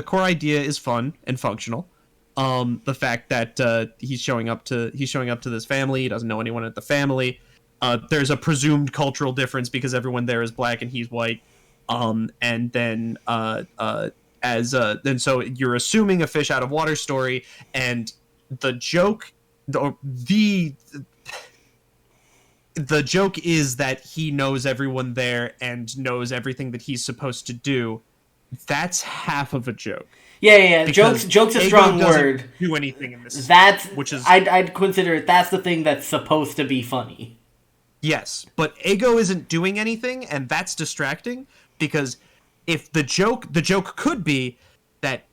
core idea is fun and functional. The fact that he's showing up to this family, he doesn't know anyone at the family. There's a presumed cultural difference because everyone there is black and he's white. And then so you're assuming a fish out of water story, and the joke is that he knows everyone there and knows everything that he's supposed to do. That's half of a joke. Yeah. Joke's a strong word. Do anything in this? I'd consider that's the thing that's supposed to be funny. Yes, but Ego isn't doing anything, and that's distracting because if the joke could be that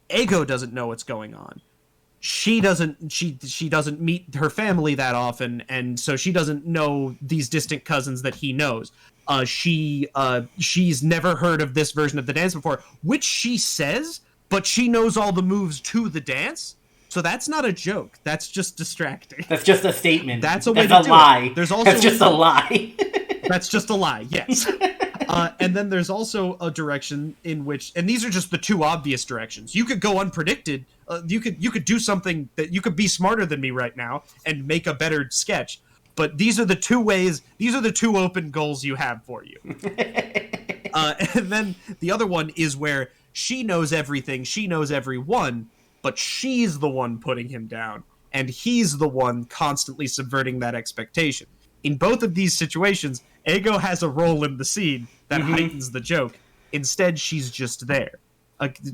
Ego doesn't know what's going on. She doesn't meet her family that often, and so she doesn't know these distant cousins that he knows. She's never heard of this version of the dance before, which she says, but she knows all the moves to the dance. So that's not a joke. That's just distracting. That's just a statement. That's a way to do lie. It. That's just a lie. That's just a lie. Yes. And then there's also a direction in which, and these are just the two obvious directions. You could go unpredicted. You could do something that you could be smarter than me right now and make a better sketch. But these are the two ways. These are the two open goals you have for you. And then the other one is where she knows everything. She knows everyone. But she's the one putting him down, and he's the one constantly subverting that expectation. In both of these situations, Ego has a role in the scene that heightens the joke. Instead, she's just there.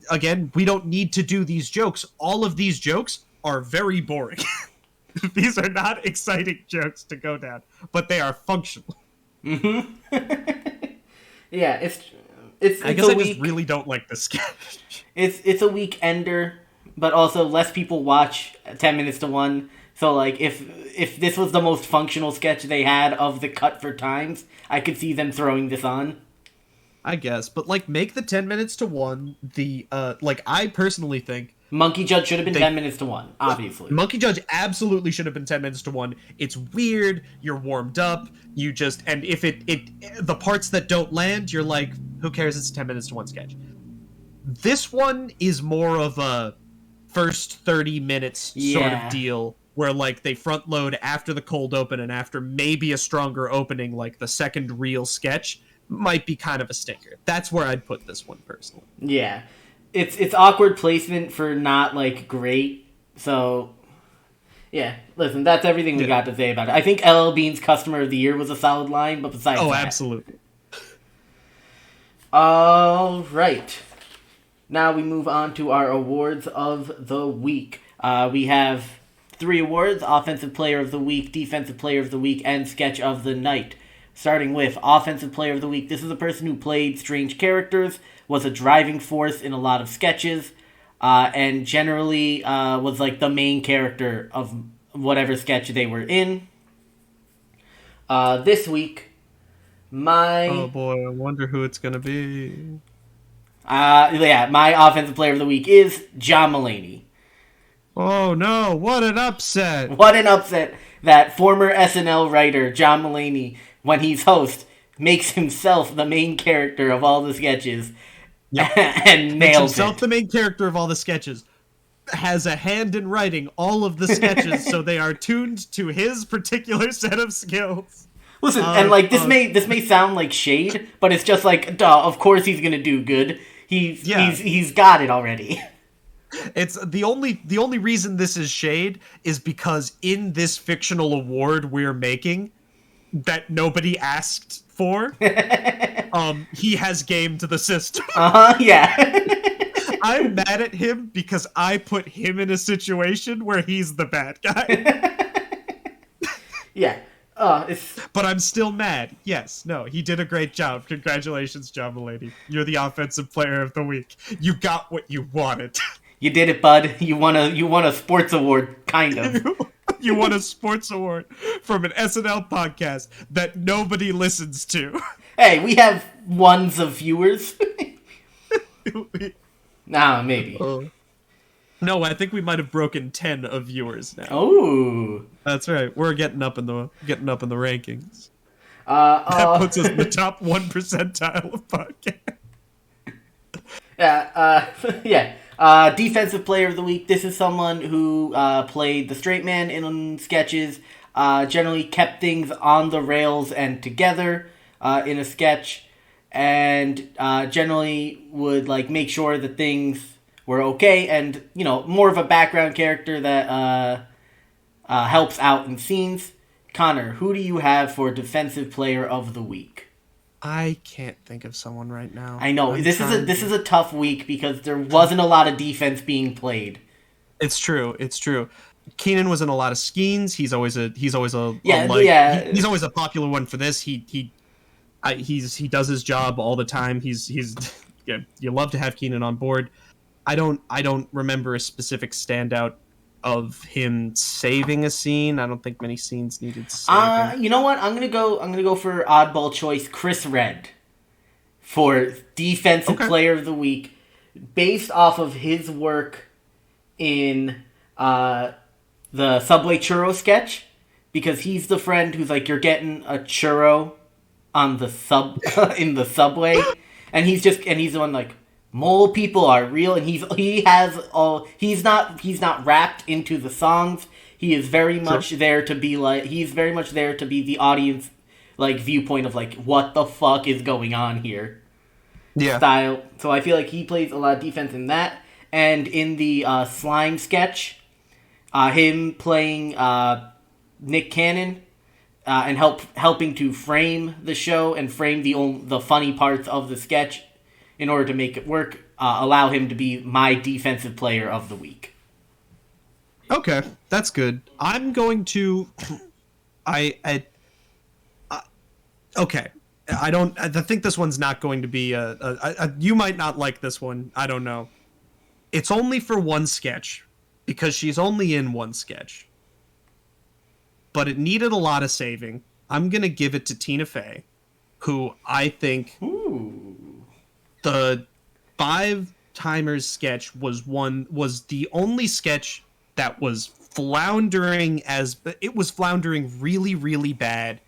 Again, we don't need to do these jokes. All of these jokes are very boring. These are not exciting jokes to go down, but they are functional. Yeah, it's I guess I just really don't like this sketch. It's a weak ender. But also, less people watch 10 minutes to 1. So, like, if this was the most functional sketch they had of the cut for times, I could see them throwing this on. I guess. But, like, make the 10 minutes to 1 the, I personally think... Monkey Judge should have been 10 minutes to 1, obviously. Monkey Judge absolutely should have been 10 minutes to 1. It's weird, you're warmed up, and if the parts that don't land, you're like, who cares, it's a 10 minutes to 1 sketch. This one is more of a first 30 minutes sort of deal where like they front load after the cold open and after maybe a stronger opening, like the second real sketch might be kind of a stinker. That's where I'd put this one personally. Yeah. It's awkward placement for not like great. So yeah, listen, that's everything we got to say about it. I think LL Bean's Customer of the Year was a solid line, but besides that. Absolutely. All right. Now we move on to our awards of the week. We have 3 awards: Offensive Player of the Week, Defensive Player of the Week, and Sketch of the Night. Starting with Offensive Player of the Week. This is a person who played strange characters, was a driving force in a lot of sketches, and generally was like the main character of whatever sketch they were in. This week, Oh boy, I wonder who it's gonna be. my offensive player of the week is John Mulaney. Oh no, what an upset! What an upset that former SNL writer John Mulaney, when he's host, makes himself the main character of all the sketches. Yep. And Makes nails himself it. the main character of all the sketches. Has a hand in writing all of the sketches, so they are tuned to his particular set of skills. Listen, and like this may sound like shade, but it's just like, duh, of course he's gonna do good. He's got it already. It's the only reason this is shade is because in this fictional award we're making that nobody asked for, he has gamed the system. Yeah. I'm mad at him because I put him in a situation where he's the bad guy. Yeah. But I'm still mad. Yes, no, he did a great job. Congratulations, John Mulaney. You're the offensive player of the week. You got what you wanted. You did it, bud. You won a sports award, kind of. You won a sports award from an SNL podcast that nobody listens to. Hey, we have ones of viewers. Nah, maybe. No, I think we might have broken 10 of viewers now. Oh, That's right. We're getting up in the rankings. that Puts us in the top 1 percentile of podcasts. Yeah. Defensive player of the week. This is someone who played the straight man in sketches. Generally kept things on the rails and together in a sketch, and generally would like make sure that things were okay, and more of a background character that helps out in scenes. Connor, who do you have for defensive player of the week? I can't think of someone right now. I know this is a tough week because there wasn't a lot of defense being played. It's true. Keenan was in a lot of skeins. He's always a he's always a popular one for this. He does his job all the time. He's yeah, you love to have Keenan on board. I don't remember a specific standout of him saving a scene. I don't think many scenes needed saving. You know what? I'm gonna go for oddball choice, Chris Redd, for defensive player of the week, based off of his work in the Subway Churro sketch, because he's the friend who's like, you're getting a churro on the in the subway, and he's the one like, mole people are real, and he's not wrapped into the songs. He is very much there to be the audience like viewpoint of like, what the fuck is going on here? Yeah. Style. So I feel like he plays a lot of defense in that, and in the slime sketch, him playing Nick Cannon, and helping to frame the show and frame the funny parts of the sketch in order to make it work, allow him to be my defensive player of the week. Okay, that's good. I'm going to... okay. I think this one's not going to be you might not like this one. I don't know. It's only for one sketch, because she's only in one sketch. But it needed a lot of saving. I'm going to give it to Tina Fey, who I think... Ooh. The 5 Timers sketch was the only sketch that was floundering really, really bad,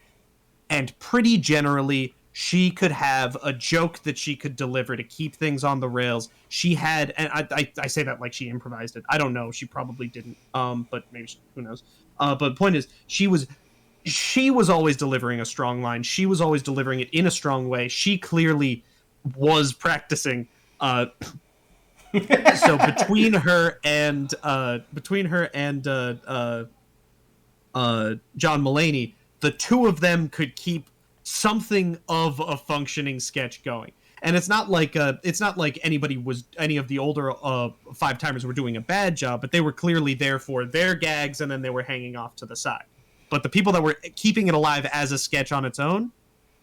and pretty generally she could have a joke that she could deliver to keep things on the rails. She had, and I say that like she improvised it. I don't know. She probably didn't. But maybe who knows? But the point is, she was always delivering a strong line. She was always delivering it in a strong way. She clearly was practicing. So between her and John Mulaney, the two of them could keep something of a functioning sketch going. And it's not like any of the older 5-timers were doing a bad job, but they were clearly there for their gags, and then they were hanging off to the side. But the people that were keeping it alive as a sketch on its own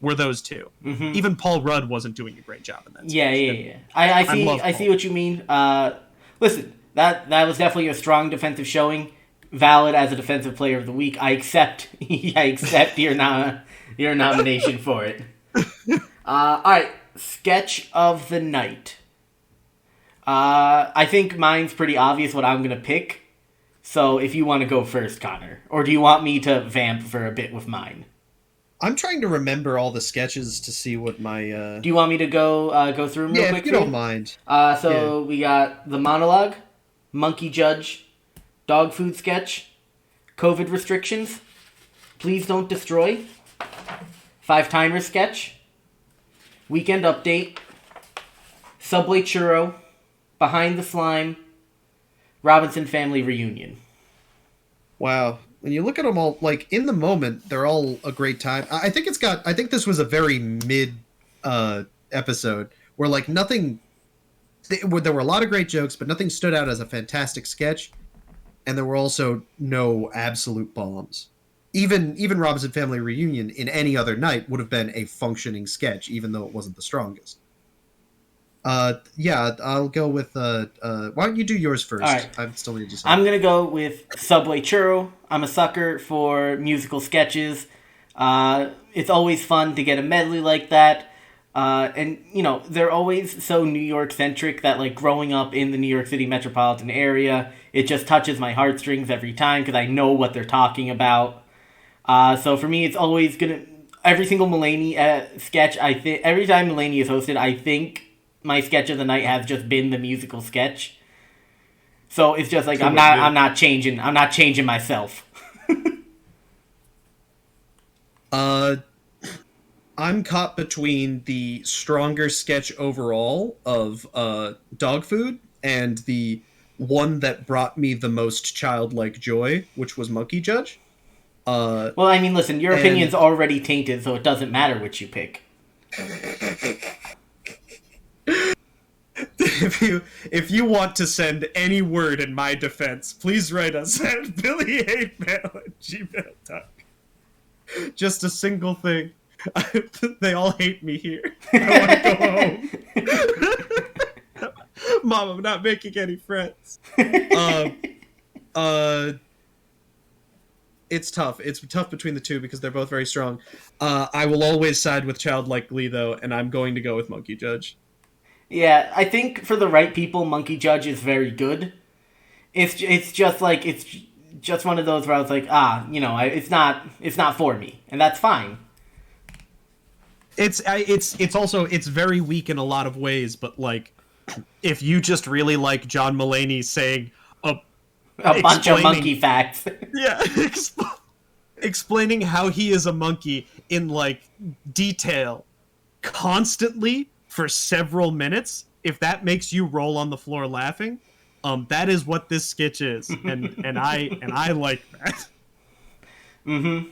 were those two. Mm-hmm. Even Paul Rudd wasn't doing a great job in that sketch. Yeah. I see what you mean. Listen, that was definitely a strong defensive showing. valid as a defensive player of the week. I accept. I accept your nomination for it. All right, sketch of the night. I think mine's pretty obvious what I'm gonna pick. So if you want to go first, Connor, or do you want me to vamp for a bit with mine? I'm trying to remember all the sketches to see what my. Do you want me to go through them real quick? If you don't mind. We got the monologue, monkey judge, dog food sketch, COVID restrictions, please don't destroy, 5-timer sketch, weekend update, Subway churro, behind the slime, Robinson family reunion. Wow. When you look at them all, like, in the moment, they're all a great time. I think this was a very mid episode where, like, nothing, there were a lot of great jokes, but nothing stood out as a fantastic sketch. And there were also no absolute bombs. Even Robinson family reunion in any other night would have been a functioning sketch, even though it wasn't the strongest. I'll go with, why don't you do yours first? All right. I still need to decide. I'm going to go with Subway churro. I'm a sucker for musical sketches. It's always fun to get a medley like that. And, you know, they're always so New York centric that, like, growing up in the New York City metropolitan area, it just touches my heartstrings every time because I know what they're talking about. So for me, it's always every single Mulaney sketch, every time Mulaney is hosted, I think my sketch of the night has just been the musical sketch. So it's just like, I'm not changing myself. I'm caught between the stronger sketch overall of dog food and the one that brought me the most childlike joy, which was Monkey Judge. Well, I mean, listen, your opinion's already tainted, so it doesn't matter which you pick. If you want to send any word in my defense, please write us at billyhatemail@gmail.com. Just a single thing. They all hate me here. I want to go home. Mom, I'm not making any friends. It's tough. It's tough between the two because they're both very strong. I will always side with Childlike Glee, though, and I'm going to go with Monkey Judge. Yeah, I think for the right people, Monkey Judge is very good. It's just like, it's just one of those where I was like, it's not for me, and that's fine. It's very weak in a lot of ways, but, like, if you just really like John Mulaney saying a bunch of monkey facts. Yeah, explaining how he is a monkey in, like, detail constantly for several minutes, if that makes you roll on the floor laughing, that is what this sketch is, and I like that. Mm-hmm.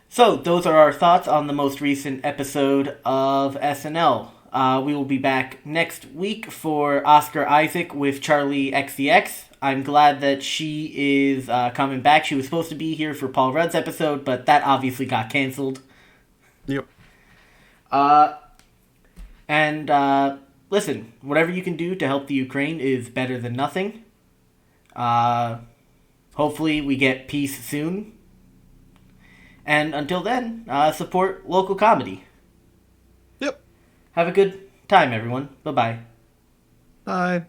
So, those are our thoughts on the most recent episode of SNL. We will be back next week for Oscar Isaac with Charlie XCX. I'm glad that she is coming back. She was supposed to be here for Paul Rudd's episode, but that obviously got canceled. Yep. Listen, whatever you can do to help the Ukraine is better than nothing. Hopefully we get peace soon. And until then, support local comedy. Yep. Have a good time, everyone. Bye-bye. Bye.